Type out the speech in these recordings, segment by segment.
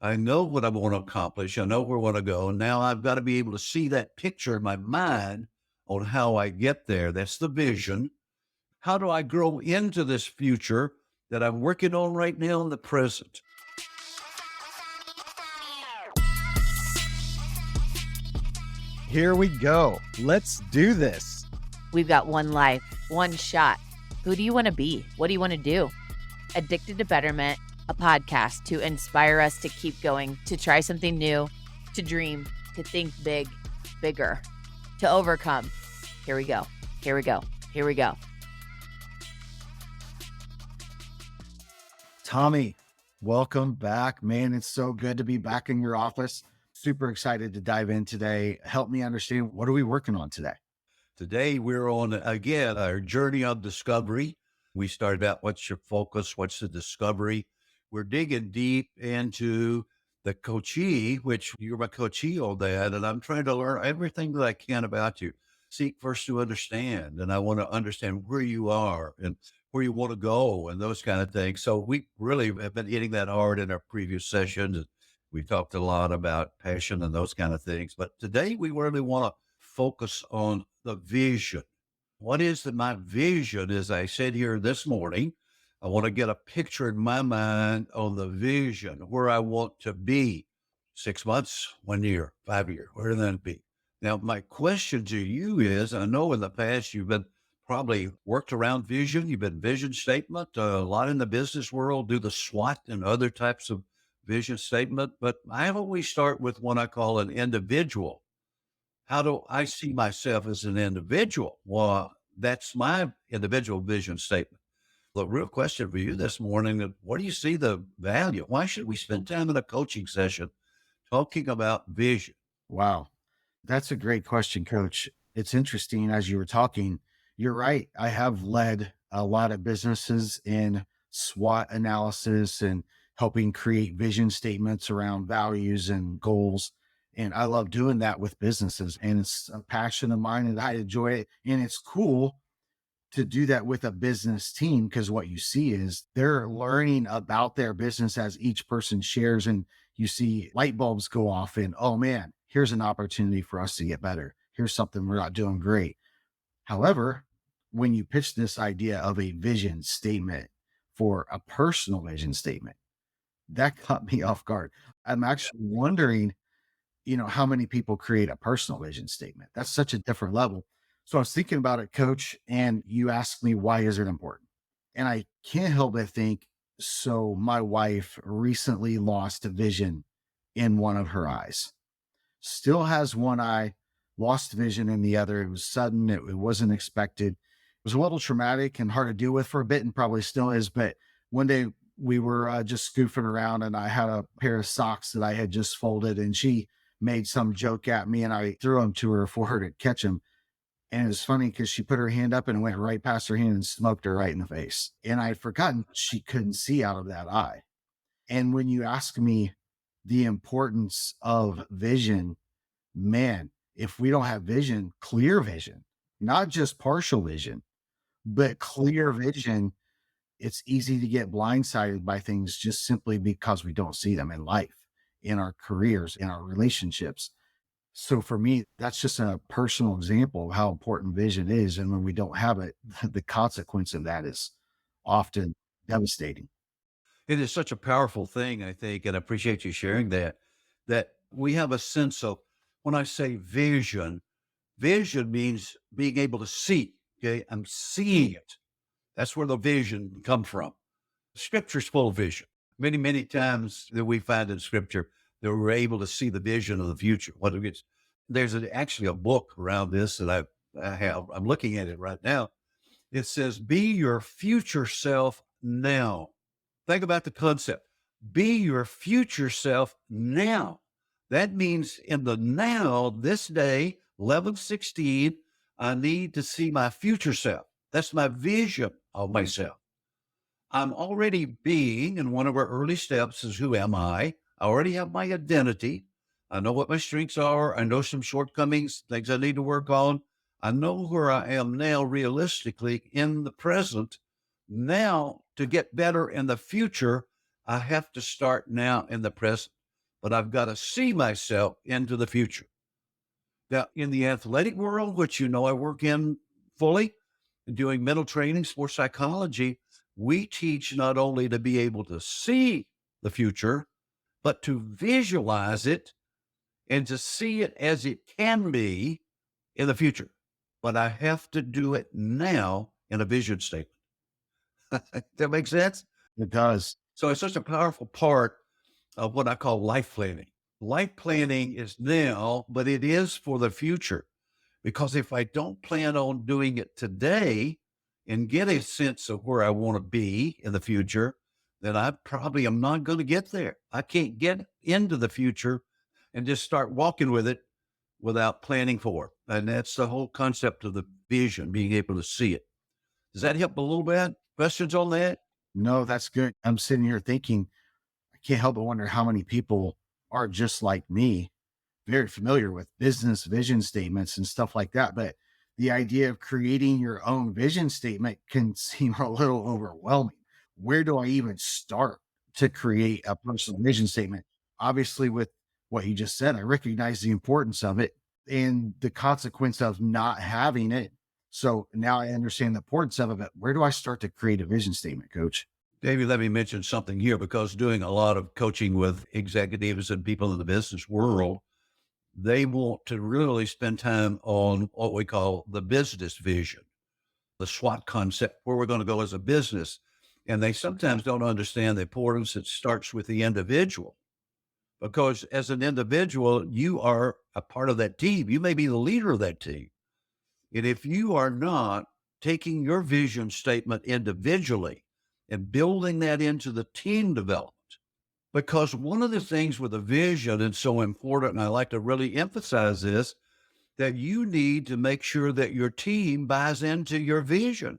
I know what I want to accomplish. I know where I want to go. And now I've got to be able to see that picture in my mind on how I get there. That's the vision. How do I grow into this future that I'm working on right now in the present? Here we go. Let's do this. We've got one life, one shot. Who do you want to be? What do you want to do? Addicted to Betterment, a podcast to inspire us to keep going, to try something new, to dream, to think big, bigger, to overcome. Here we go. Here we go. Here we go. Tommy, welcome back. Man, it's so good to be back in your office. Super excited to dive in today. Help me understand, what are we working on today? Today, we're on, again, our journey of discovery. We started out, what's your focus? What's the discovery? We're digging deep into the coachee, which you're my coachee on that, and I'm trying to learn everything that I can about you. Seek first to understand, and I want to understand where you are and where you want to go and those kind of things. So we really have been hitting that hard in our previous sessions. We talked a lot about passion and those kind of things, but today we really want to focus on the vision. What is my vision? As I said here this morning, I want to get a picture in my mind on the vision, where I want to be 6 months, 1 year, 5 year, where that be? Now, my question to you is, I know in the past you've been probably worked around vision. You've been vision statement, a lot in the business world, do the SWOT and other types of vision statement. But I always start with what I call an individual. How do I see myself as an individual? Well, that's my individual vision statement. The real question for you this morning is, what do you see the value? Why should we spend time in a coaching session talking about vision? Wow. That's a great question, Coach. It's interesting as you were talking. You're right. I have led a lot of businesses in SWOT analysis and helping create vision statements around values and goals. And I love doing that with businesses. And it's a passion of mine and I enjoy it. And it's cool to do that with a business team, because what you see is they're learning about their business as each person shares, and you see light bulbs go off and, oh man, here's an opportunity for us to get better. Here's something we're not doing great. However, when you pitch this idea of a vision statement for a personal vision statement, that caught me off guard. I'm actually wondering, how many people create a personal vision statement? That's such a different level. So I was thinking about it, Coach, and you asked me, why is it important? And I can't help but think, so my wife recently lost vision in one of her eyes, still has one eye, lost vision in the other. It was sudden. It wasn't expected. It was a little traumatic and hard to deal with for a bit, and probably still is. But one day we were just goofing around, and I had a pair of socks that I had just folded, and she made some joke at me, and I threw them to her for her to catch them. And it was funny because she put her hand up and it went right past her hand and smoked her right in the face. And I had forgotten she couldn't see out of that eye. And when you ask me the importance of vision, man, if we don't have vision, clear vision, not just partial vision, but clear vision, it's easy to get blindsided by things just simply because we don't see them in life, in our careers, in our relationships. So for me, that's just a personal example of how important vision is. And when we don't have it, the consequence of that is often devastating. It is such a powerful thing, I think, and I appreciate you sharing that we have a sense of, when I say vision, vision means being able to see. Okay. I'm seeing it. That's where the vision comes from. Scripture's full of vision. Many, many times that we find in scripture that we're able to see the vision of the future. What it is. There's actually a book around this that I have. I'm looking at it right now. It says, be your future self now. Think about the concept. Be your future self now. That means in the now, this day, 11/16, I need to see my future self. That's my vision of myself. I'm already being, and one of our early steps is, who am I? I already have my identity. I know what my strengths are. I know some shortcomings, things I need to work on. I know where I am now realistically in the present. Now, to get better in the future, I have to start now in the present. but I've got to see myself into the future. Now, in the athletic world, which I work in fully, doing mental training, sports psychology, we teach not only to be able to see the future, but to visualize it and to see it as it can be in the future. But I have to do it now in a vision statement. That makes sense? It does. So it's such a powerful part of what I call life planning. Life planning is now, but it is for the future. Because if I don't plan on doing it today and get a sense of where I want to be in the future, then I probably am not going to get there. I can't get into the future and just start walking with it without planning for it. And that's the whole concept of the vision, being able to see it. Does that help a little bit? Questions on that? No, that's good. I'm sitting here thinking, I can't help but wonder how many people are just like me, very familiar with business vision statements and stuff like that. But the idea of creating your own vision statement can seem a little overwhelming. Where do I even start to create a personal vision statement? Obviously, with what you just said, I recognize the importance of it and the consequence of not having it. So now I understand the importance of it. But where do I start to create a vision statement, coach? David, let me mention something here because doing a lot of coaching with executives and people in the business world, they want to really spend time on what we call the business vision, the SWOT concept, where we're going to go as a business. And they sometimes don't understand the importance. It starts with the individual because as an individual, you are a part of that team. You may be the leader of that team. And if you are not taking your vision statement individually and building that into the team development, because one of the things with a vision is so important, and I like to really emphasize this, that you need to make sure that your team buys into your vision.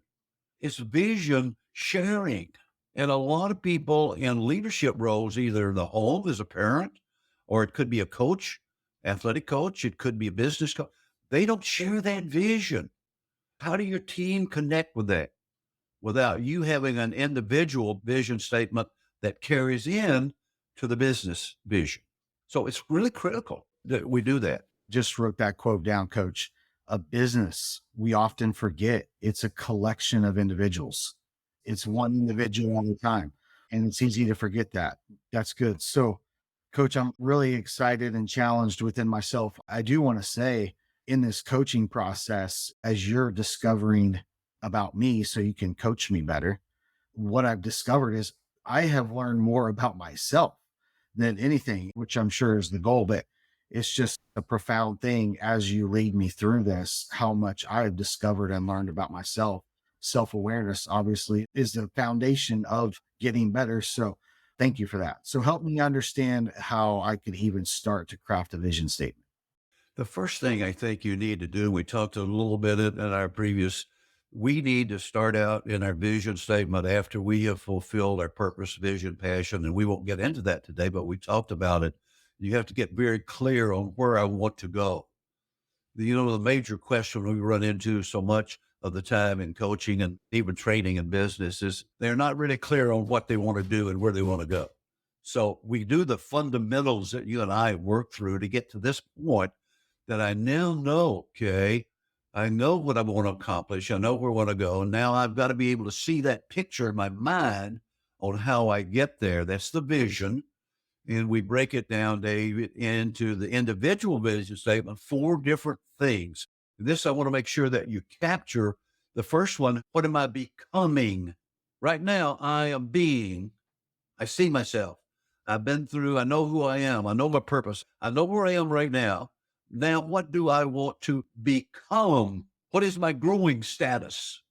It's vision sharing. And a lot of people in leadership roles, either in the home as a parent, or it could be a coach, athletic coach, it could be a business coach, they don't share that vision. How do your team connect with that without you having an individual vision statement that carries in to the business vision? So it's really critical that we do that. Just wrote that quote down, coach. A business, we often forget it's a collection of individuals. It's one individual at a time. And it's easy to forget that. That's good. So, coach, I'm really excited and challenged within myself. I do want to say in this coaching process, as you're discovering about me so you can coach me better, what I've discovered is I have learned more about myself than anything, which I'm sure is the goal. But it's just a profound thing as you lead me through this, how much I've discovered and learned about myself. Self awareness, obviously, is the foundation of getting better. So, thank you for that. So, help me understand how I could even start to craft a vision statement. The first thing I think you need to do, we talked a little bit in our previous, we need to start out in our vision statement after we have fulfilled our purpose, vision, passion, and we won't get into that today, but we talked about it. You have to get very clear on where I want to go. The major question we run into so much of the time in coaching and even training in business is they're not really clear on what they want to do and where they want to go. So we do the fundamentals that you and I work through to get to this point that I now know, okay, I know what I want to accomplish. I know where I want to go. And now I've got to be able to see that picture in my mind on how I get there. That's the vision. And we break it down, Dave, into the individual vision statement, 4 different things. This, I want to make sure that you capture the first one. What am I becoming? Right now, I am being. I see myself. I've been through, I know who I am. I know my purpose. I know where I am right now. Now, what do I want to become? What is my growing status?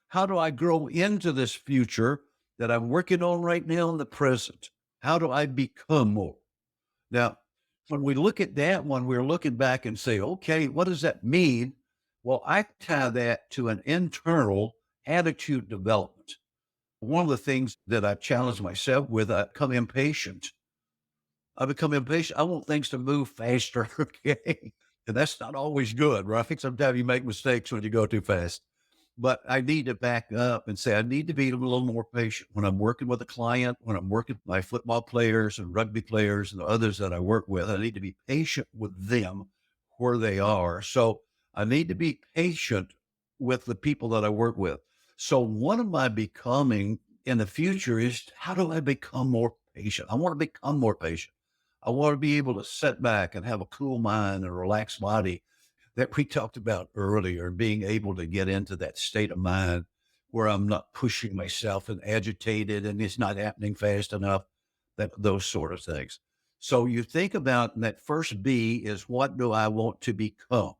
How do I grow into this future that I'm working on right now in the present? How do I become more? Now, when we look at that one, we're looking back and say, okay, what does that mean? Well, I tie that to an internal attitude development. One of the things that I've challenged myself with, I become impatient. I become impatient. I want things to move faster. Okay. And that's not always good, right? Sometimes you make mistakes when you go too fast. But I need to back up and say I need to be a little more patient when I'm working with a client, when I'm working with my football players and rugby players and the others that I work with. I need to be patient with them where they are. So I need to be patient with the people that I work with. So what am I becoming in the future is how do I become more patient? I want to become more patient. I want to be able to sit back and have a cool mind and a relaxed body that we talked about earlier, being able to get into that state of mind where I'm not pushing myself and agitated and it's not happening fast enough, that those sort of things. So you think about that first B is what do I want to become?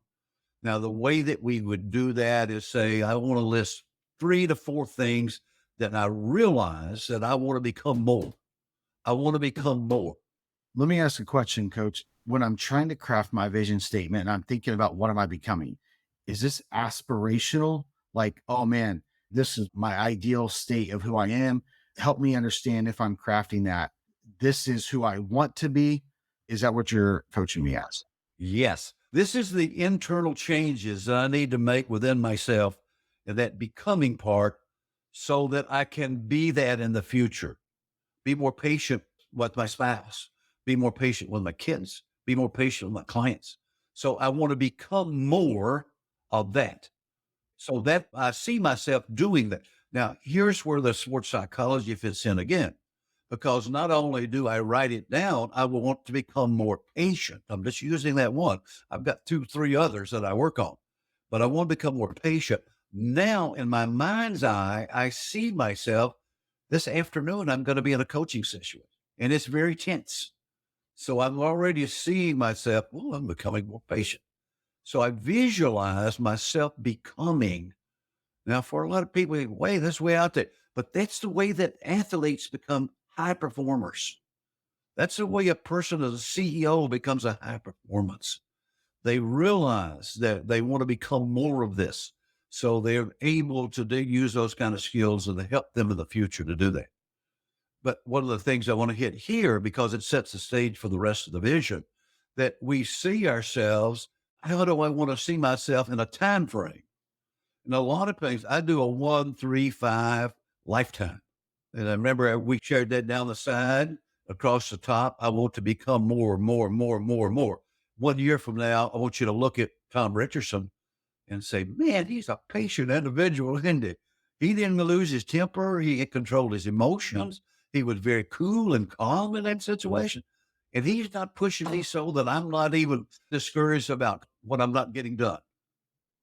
Now, the way that we would do that is say, I want to list 3 to 4 things that I realize that I want to become more. I want to become more. Let me ask a question, coach. When I'm trying to craft my vision statement and I'm thinking about what am I becoming, is this aspirational? Like, oh man, this is my ideal state of who I am. Help me understand if I'm crafting that. This is who I want to be. Is that what you're coaching me as? Yes. This is the internal changes that I need to make within myself and that becoming part so that I can be that in the future. Be more patient with my spouse, be more patient with my kids, be more patient with my clients. So I want to become more of that. So that I see myself doing that. Now, here's where the sports psychology fits in again, because not only do I write it down, I will want to become more patient. I'm just using that one. I've got 2, 3 others that I work on, but I want to become more patient. Now, in my mind's eye, I see myself this afternoon, I'm going to be in a coaching session and it's very tense. So I'm already seeing myself, oh, I'm becoming more patient. So I visualize myself becoming. Now, for a lot of people, way that's way out there, but that's the way that athletes become high performers. That's the way a person as a CEO becomes a high performance. They realize that they want to become more of this. So they're able to use those kind of skills and to help them in the future to do that. But one of the things I want to hit here, because it sets the stage for the rest of the vision, that we see ourselves, how do I want to see myself in a time frame? And a lot of things, I do a 1, 3, 5 lifetime. And I remember we shared that down the side, across the top. I want to become more, more, more, more, more. 1 year from now, I want you to look at Tom Richardson and say, man, he's a patient individual, isn't he? He didn't lose his temper. He controlled his emotions. He was very cool and calm in that situation. And he's not pushing me so that I'm not even discouraged about what I'm not getting done.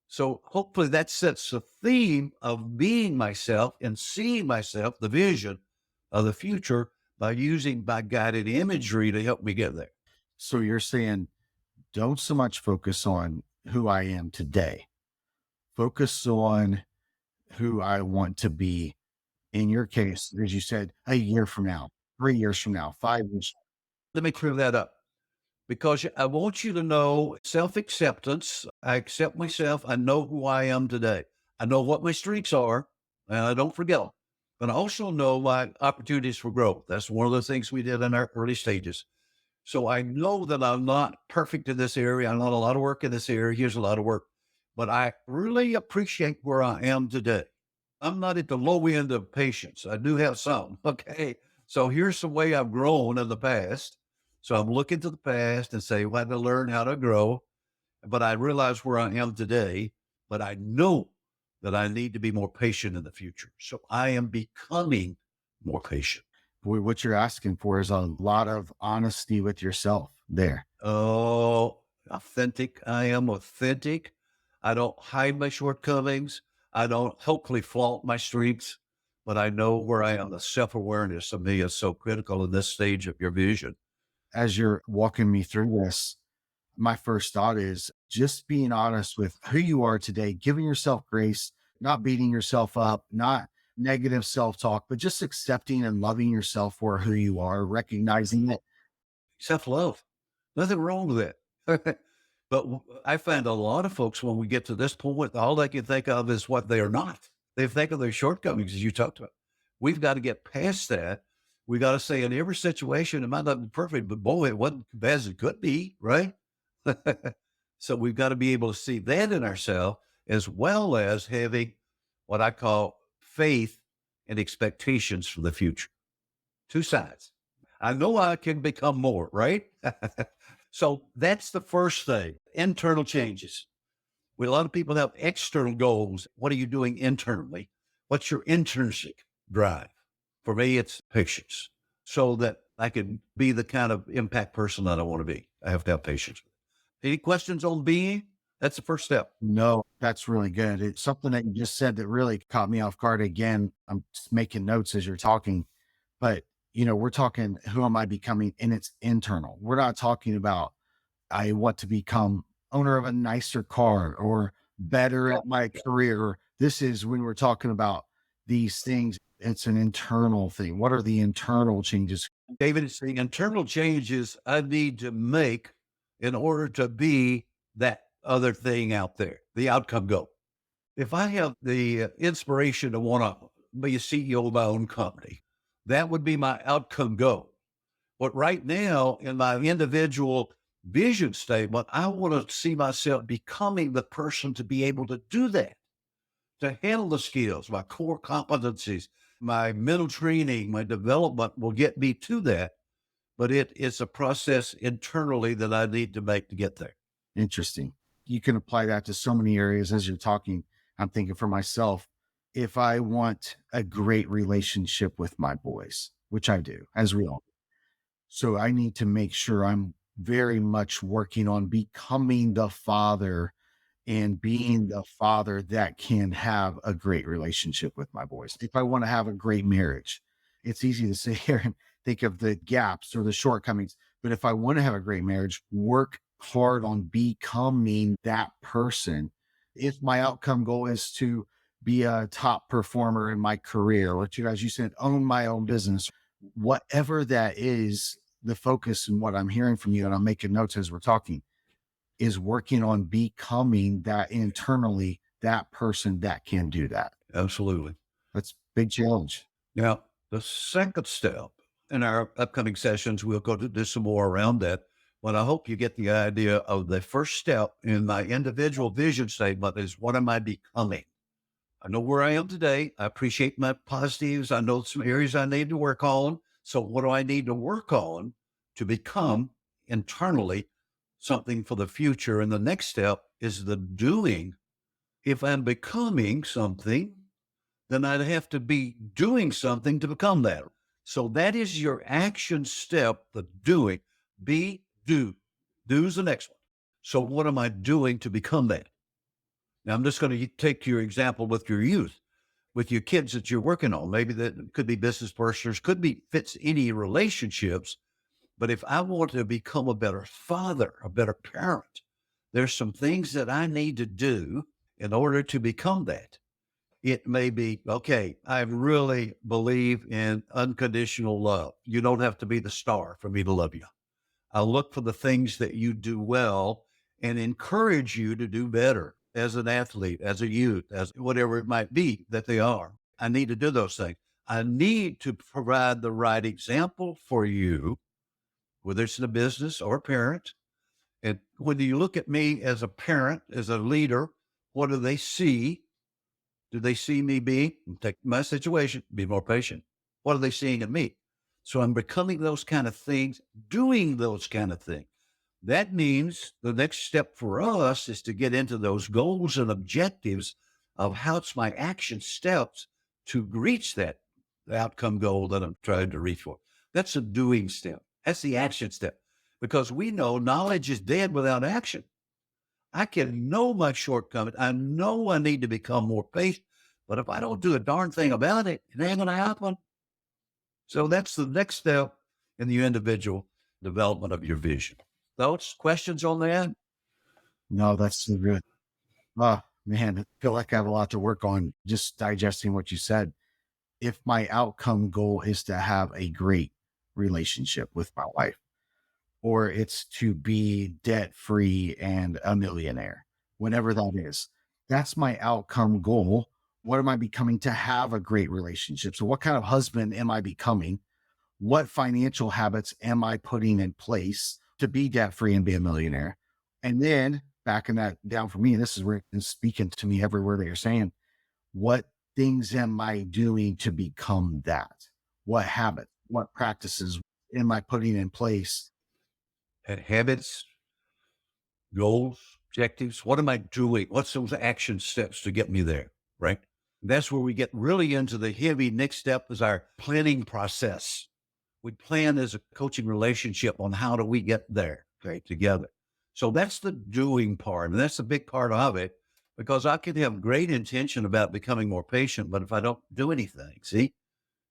So hopefully that sets the theme of being myself and seeing myself, the vision of the future by guided imagery to help me get there. So you're saying don't so much focus on who I am today, focus on who I want to be. In your case, as you said, a year from now, 3 years from now, 5 years. Let me clear that up because I want you to know self-acceptance. I accept myself. I know who I am today. I know what my strengths are, and I don't forget them. But I also know my opportunities for growth. That's one of the things we did in our early stages. So I know that I'm not perfect in this area. I know a lot of work in this area. Here's a lot of work, but I really appreciate where I am today. I'm not at the low end of patience. I do have some. Okay. So here's the way I've grown in the past. So I'm looking to the past and say, well, I had to learn how to grow, but I realize where I am today, but I know that I need to be more patient in the future. So I am becoming more patient. Boy, what you're asking for is a lot of honesty with yourself there. Oh, authentic. I am authentic. I don't hide my shortcomings. I don't hopefully flaunt my strengths, but I know where I am. The self-awareness of me is so critical in this stage of your vision. As you're walking me through this, my first thought is just being honest with who you are today, giving yourself grace, not beating yourself up, not negative self-talk, but just accepting and loving yourself for who you are, recognizing it. Self-love. Nothing wrong with it. But I find a lot of folks, when we get to this point, all they can think of is what they are not. They think of their shortcomings, as you talked about. We've got to get past that. We got to say in every situation, it might not be perfect, but boy, it wasn't as bad as it could be, right? So we've got to be able to see that in ourselves, as well as having what I call faith and expectations for the future. Two sides. I know I can become more, right? So that's the first thing, internal changes. Well, a lot of people have external goals. What are you doing internally? What's your intrinsic drive? For me, it's patience so that I can be the kind of impact person that I want to be. I have to have patience. Any questions on being? That's the first step. No, that's really good. It's something that you just said that really caught me off guard again. I'm just making notes as you're talking, but we're talking, who am I becoming? And it's internal. We're not talking about, I want to become owner of a nicer car or better at my career. This is when we're talking about these things. It's an internal thing. What are the internal changes? David, it's the internal changes I need to make in order to be that other thing out there, the outcome goal. If I have the inspiration to want to be a CEO of my own company, that would be my outcome goal. But right now, in my individual vision statement, I want to see myself becoming the person to be able to do that, to handle the skills, my core competencies, my mental training, my development will get me to that. But it is a process internally that I need to make to get there. Interesting. You can apply that to so many areas as you're talking. I'm thinking for myself, if I want a great relationship with my boys, which I do, as we all, so I need to make sure I'm very much working on becoming the father and being the father that can have a great relationship with my boys. If I want to have a great marriage, it's easy to sit here and think of the gaps or the shortcomings. But if I want to have a great marriage, work hard on becoming that person. If my outcome goal is to be a top performer in my career, or to, as you said, own my own business, whatever that is, the focus and what I'm hearing from you, and I'm making notes as we're talking, is working on becoming that internally, that person that can do that. Absolutely. That's big challenge. Now, the second step in our upcoming sessions, we'll go to do some more around that. But I hope you get the idea of the first step in my individual vision statement is what am I becoming? I know where I am today. I appreciate my positives. I know some areas I need to work on. So what do I need to work on to become internally something for the future? And the next step is the doing. If I'm becoming something, then I'd have to be doing something to become that. So that is your action step, the doing. Be, do. Do's the next one. So what am I doing to become that? Now, I'm just going to take your example with your youth, with your kids that you're working on. Maybe that could be business partners, could be fits any relationships. But if I want to become a better father, a better parent, there's some things that I need to do in order to become that. It may be, okay, I really believe in unconditional love. You don't have to be the star for me to love you. I look for the things that you do well and encourage you to do better as an athlete, as a youth, as whatever it might be that they are. I need to do those things. I need to provide the right example for you, whether it's in a business or a parent. And when you look at me as a parent, as a leader, what do they see? Do they see me take my situation, be more patient? What are they seeing in me? So I'm becoming those kind of things, doing those kind of things. That means the next step for us is to get into those goals and objectives of how it's my action steps to reach that outcome goal that I'm trying to reach for. That's a doing step. That's the action step because we know knowledge is dead without action. I can know my shortcomings. I know I need to become more patient, but if I don't do a darn thing about it, it ain't going to happen. So that's the next step in the individual development of your vision. Thoughts, questions on that? No, that's so good. Oh, man, I feel like I have a lot to work on just digesting what you said. If my outcome goal is to have a great relationship with my wife, or it's to be debt free and a millionaire, whatever that is, that's my outcome goal. What am I becoming to have a great relationship? So, what kind of husband am I becoming? What financial habits am I putting in place to be debt free and be a millionaire? And then backing that down for me, and this is where it's speaking to me everywhere that you're saying, what things am I doing to become that? What habit, what practices am I putting in place? And habits, goals, objectives. What am I doing? What's those action steps to get me there? Right. That's where we get really into the heavy. Next step is our planning process. We plan as a coaching relationship on how do we get there, okay, together. So that's the doing part. And that's a big part of it because I can have great intention about becoming more patient, but if I don't do anything, see,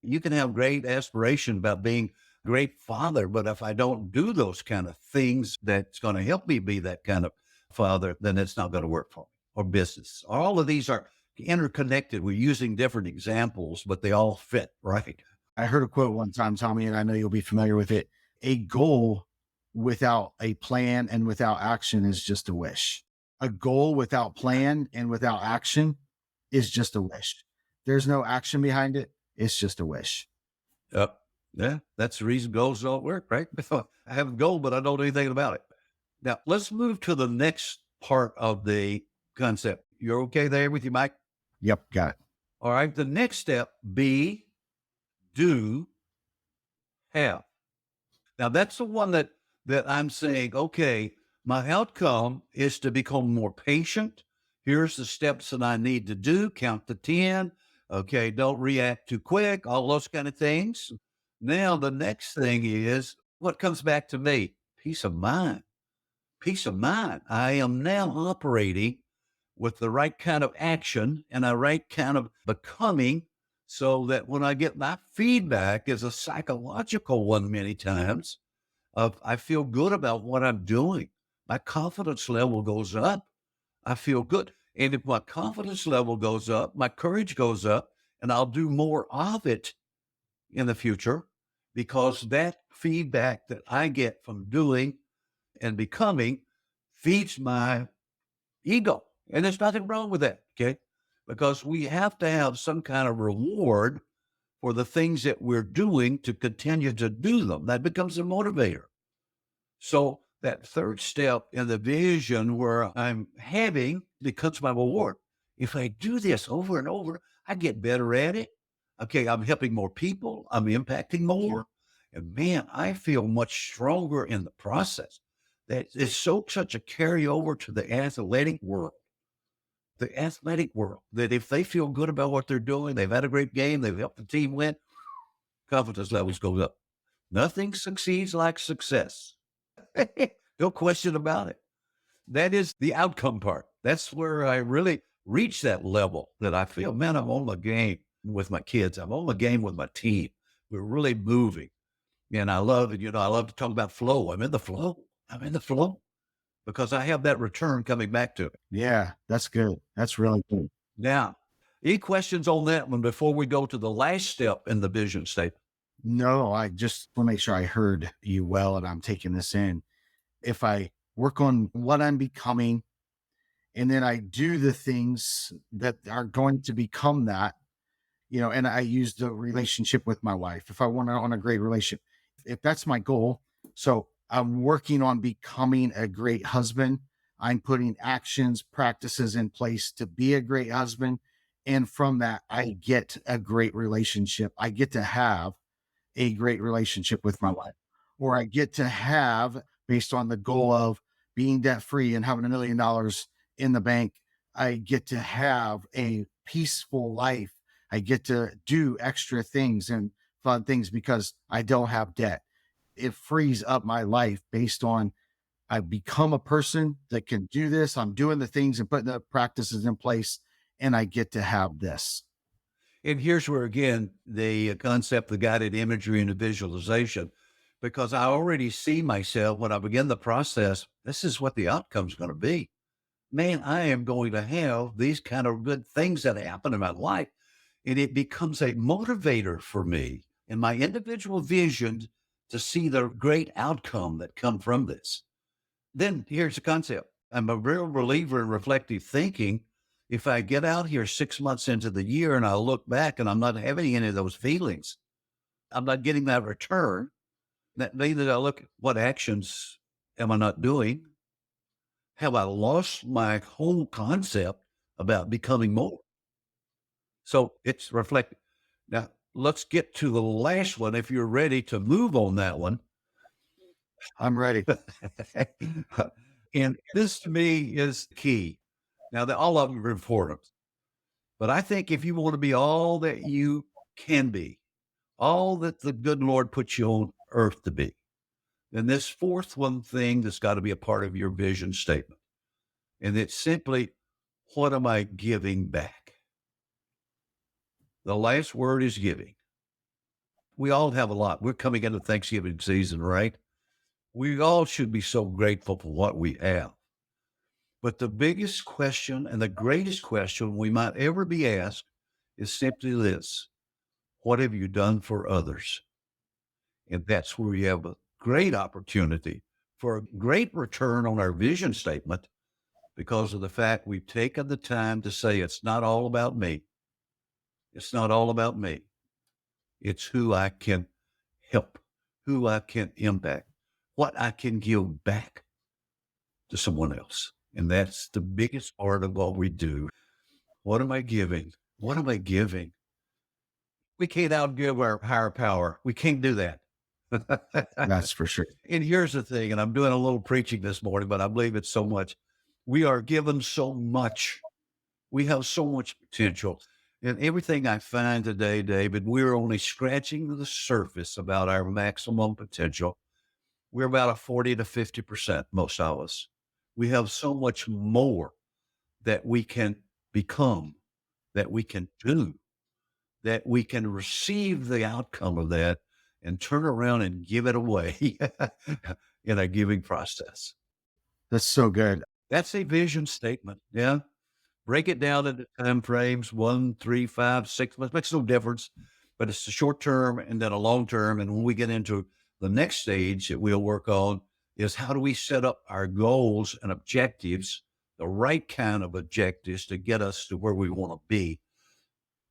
you can have great aspiration about being a great father, but if I don't do those kind of things that's going to help me be that kind of father, then it's not going to work for me. Or business. All of these are interconnected. We're using different examples, but they all fit, right? I heard a quote one time, Tommy, and I know you'll be familiar with it. A goal without a plan and without action is just a wish. A goal without plan and without action is just a wish. There's no action behind it. It's just a wish. Uh, yeah, that's the reason goals don't work, right? I have a goal, but I don't know anything about it. Now, let's move to the next part of the concept. You're okay there with you, Mike? Yep, got it. All right. The next step, be, do, have. Now, that's the one that I'm saying, okay, my outcome is to become more patient. Here's the steps that I need to do. Count to 10. Okay, don't react too quick, all those kind of things. Now, the next thing is what comes back to me? Peace of mind. Peace of mind. I am now operating with the right kind of action and the right kind of becoming so that when I get my feedback is a psychological one many times of I feel good about what I'm doing. My confidence level goes up. I feel good. And if my confidence level goes up, my courage goes up, and I'll do more of it in the future because that feedback that I get from doing and becoming feeds my ego. And there's nothing wrong with that. Okay. Because we have to have some kind of reward for the things that we're doing to continue to do them. That becomes a motivator. So that third step in the vision where I'm having becomes my reward. If I do this over and over, I get better at it. Okay, I'm helping more people. I'm impacting more. And man, I feel much stronger in the process. That is so such a carryover to the athletic world. The athletic world, that if they feel good about what they're doing, they've had a great game, they've helped the team win, confidence levels go up. Nothing succeeds like success. No question about it. That is the outcome part. That's where I really reach that level that I feel, man, I'm on my game with my kids. I'm on my game with my team. We're really moving. And I love it. I love to talk about flow. I'm in the flow. I'm in the flow because I have that return coming back to it. Yeah, that's good. That's really good. Now, any questions on that one before we go to the last step in the vision statement? No, I just want to make sure I heard you well and I'm taking this in. If I work on what I'm becoming and then I do the things that are going to become that, and I use the relationship with my wife. If I want to on a great relationship, if that's my goal, so I'm working on becoming a great husband. I'm putting actions, practices in place to be a great husband. And from that, I get a great relationship. I get to have a great relationship with my wife, or I get to have, based on the goal of being debt free and having $1 million in the bank, I get to have a peaceful life. I get to do extra things and fun things because I don't have debt. It frees up my life based on I become a person that can do this. I'm doing the things and putting the practices in place, and I get to have this. And here's where, again, the concept, the guided imagery and the visualization, because I already see myself when I begin the process, this is what the outcome's going to be. Man, I am going to have these kind of good things that happen in my life. And it becomes a motivator for me in my individual vision to see the great outcome that come from this. Then here's the concept. I'm a real believer in reflective thinking. If I get out here 6 months into the year and I look back and I'm not having any of those feelings, I'm not getting that return, that means that I look at what actions am I not doing? Have I lost my whole concept about becoming more? So it's reflected. Now, let's get to the last one. If you're ready to move on that one. I'm ready. And this to me is key. Now, all of them are important, but I think if you want to be all that you can be, all that the good Lord put you on earth to be, then this fourth one thing that's got to be a part of your vision statement. And it's simply, what am I giving back? The last word is giving. We all have a lot. We're coming into Thanksgiving season, right? We all should be so grateful for what we have. But the biggest question and the greatest question we might ever be asked is simply this: what have you done for others? And that's where we have a great opportunity for a great return on our vision statement, because of the fact we've taken the time to say, it's not all about me. It's not all about me. It's who I can help, who I can impact, what I can give back to someone else. And that's the biggest part of what we do. What am I giving? What am I giving? We can't outgive our higher power. We can't do that. That's for sure. And here's the thing, and I'm doing a little preaching this morning, but I believe it's so much. We are given so much. We have so much potential. And everything I find today, David, we're only scratching the surface about our maximum potential. We're about a 40 to 50%, most of us. We have so much more that we can become, that we can do, that we can receive the outcome of that and turn around and give it away in a giving process. That's so good. That's a vision statement. Yeah. Break it down into time frames, 1, 3, 5, 6 months, makes no difference, but it's a short term and then a long term. And when we get into the next stage that we'll work on is, how do we set up our goals and objectives, the right kind of objectives to get us to where we want to be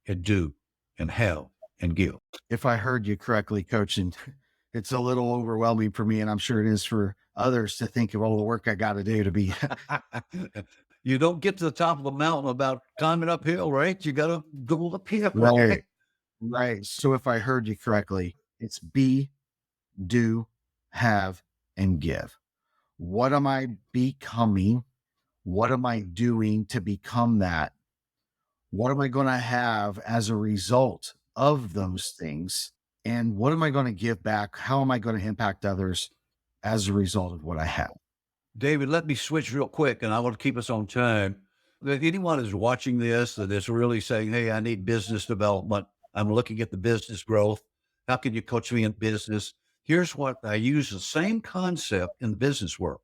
and do and have and give. If I heard you correctly, Coach, and it's a little overwhelming for me, and I'm sure it is for others, to think of all the work I got to do to be. You don't get to the top of the mountain about climbing uphill, right? You got to go uphill. Right. Right. So if I heard you correctly, it's be, do, have, and give. What am I becoming? What am I doing to become that? What am I going to have as a result of those things? And what am I going to give back? How am I going to impact others as a result of what I have? David, let me switch real quick, and I want to keep us on time. If anyone is watching this that is really saying, hey, I need business development, I'm looking at the business growth, how can you coach me in business? Here's what I use: the same concept in the business world.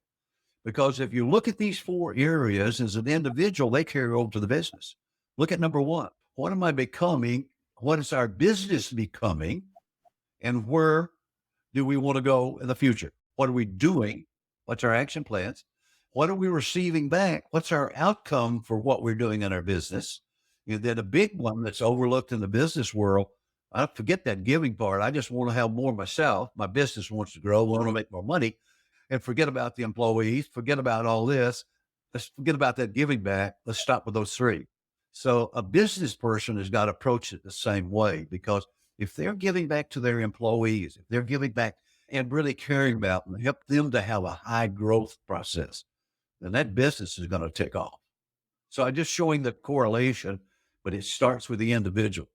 Because if you look at these 4 areas as an individual, they carry over to the business. Look at number 1. What am I becoming? What is our business becoming? And where do we want to go in the future? What are we doing? What's our action plans? What are we receiving back? What's our outcome for what we're doing in our business? And then a big one that's overlooked in the business world, I forget that giving part. I just want to have more myself. My business wants to grow. I want to make more money. And forget about the employees. Forget about all this. Let's forget about that giving back. Let's stop with those 3. So a business person has got to approach it the same way, because if they're giving back to their employees, if they're giving back and really caring about them, help them to have a high growth process, then that business is going to take off. So I'm just showing the correlation, but it starts with the individual.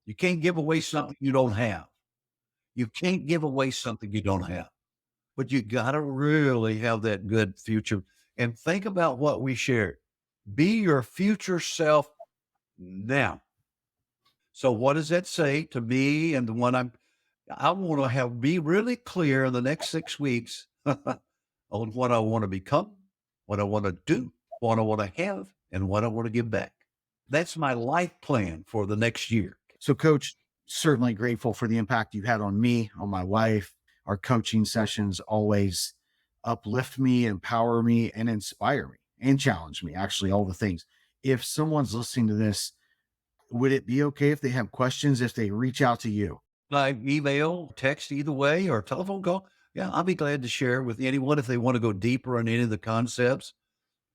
You can't give away something you don't have. You can't give away something you don't have, but you got to really have that good future. And think about what we shared. Be your future self now. So what does that say to me and the one I want to have be really clear in the next 6 weeks on what I want to become, what I want to do, what I want to have, and what I want to give back. That's my life plan for the next year. So, Coach, certainly grateful for the impact you had on me, on my wife. Our coaching sessions always uplift me, empower me, and inspire me, and challenge me, actually, all the things. If someone's listening to this, would it be okay if they have questions, if they reach out to you? Like email, text, either way, or telephone call. Yeah, I'll be glad to share with anyone if they want to go deeper on any of the concepts.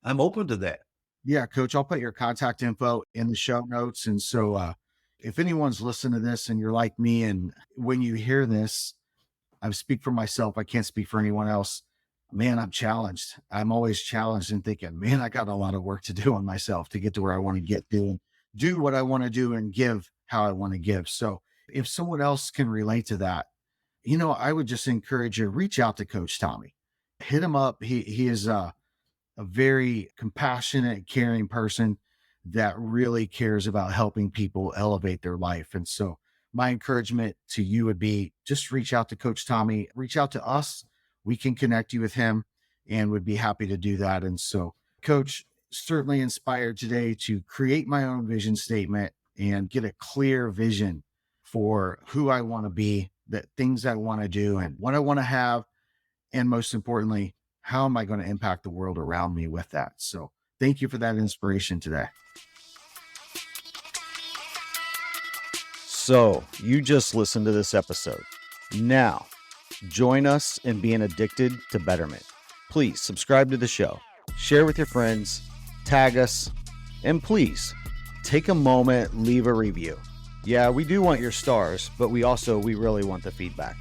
I'm open to that. Yeah, coach, I'll put your contact info in the show notes. And so, if anyone's listening to this and you're like me, and when you hear this, I speak for myself, I can't speak for anyone else. Man, I'm challenged. I'm always challenged and thinking, man, I got a lot of work to do on myself to get to where I want to get to and do what I want to do and give how I want to give. So if someone else can relate to that, I would just encourage you, reach out to Coach Tommy. Hit him up. He is a very compassionate, caring person that really cares about helping people elevate their life. And so, my encouragement to you would be just reach out to Coach Tommy, reach out to us. We can connect you with him and would be happy to do that. And so, Coach, certainly inspired today to create my own vision statement and get a clear vision for who I want to be, the things I want to do, and what I want to have. And most importantly, how am I going to impact the world around me with that? So thank you for that inspiration today. So you just listened to this episode. Now, join us in being addicted to betterment. Please subscribe to the show, share with your friends, tag us, and please take a moment, leave a review. Yeah, we do want your stars, but we really want the feedback.